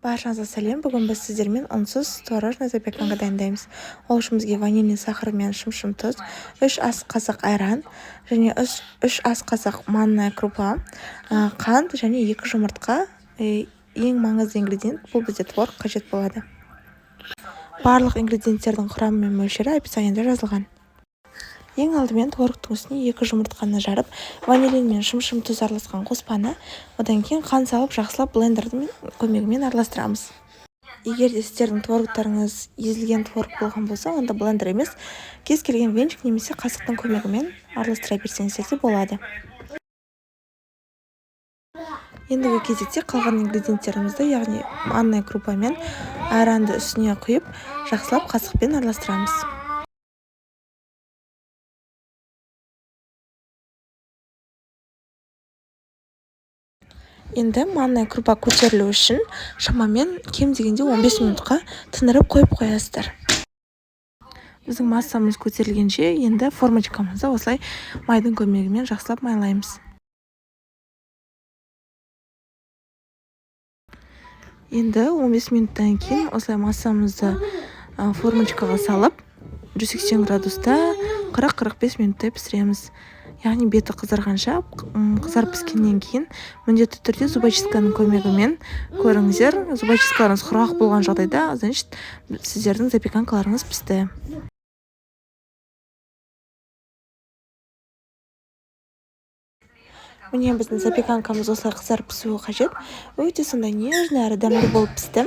Баршаңызға сәлем. Бүгін біз сіздермен ұнсыз творожный запеканка дайындаймыз. Ол үшін бізге ванильный сахар мен шым-шым тұз, 3 ас қасық айран және 3 ас қасық манная крупа, қант және 2 жұмыртқа. Ең маңызды ингредиент бұл бізде творог қажет болады. Барлық ингредиенттердің құрамы мен мөлшері описаниеде жазылған. Ең алдымен творогтың үстіне 2 жұмыртқаны жарып, ванилин мен шым-шым тұз араласқан қоспаны, одан кейін қант салып жақсылап блендердің көмегімен араластырамыз. Егер де сіздердің творогтарыңыз езілген творог болған болса, онда блендер емес, кез келген венчик немесе қасықтың көмегімен араластыра берсеңіздер де болады. Ендігі кезекте қалған ингредиенттерімізді, яғни манная крупа мен айранды үстіне құйып, жақсылап қасықпен араластырамыз. Енді манная крупа көтерілу үшін шамамен кем дегенде 15 минутқа тындырып қойып қоясыздар. Біздің массамыз көтерілгенше енді формочкамызды осылай майдың көмегімен жақсылап майлаймыз. Енді 15 минуттан кейін осылай массамызды формочкаға салып 180 градуста 40-45 минуттай пісіреміз. Яғни беті қызарғанша, қызарып піскеннен кейін міндетті түрде зубочистканың көмегімен көріңіздер. Зубочисткаларыңыз құрғақ болған жағдайда, значит, сіздердің запеканкаларыңыз пісті. Міне біздің запеканкамыз осылай қызарып пісуі қажет. Өте сондай нежный әрі дәмді болып пісті.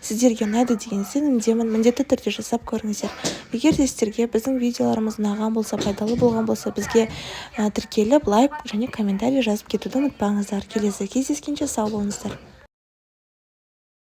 Сіздерге ұнайды деген сенімдемін. Міндетті түрде жасап көріңіздер. Егер де сіздерге біздің видеоларымыз ұнаған болса, пайдалы болған болса, бізге тіркеліп, лайк және комментарий жазып кетуді ұмытпаңыздар. Келесі кездескенше сау болыңыздар.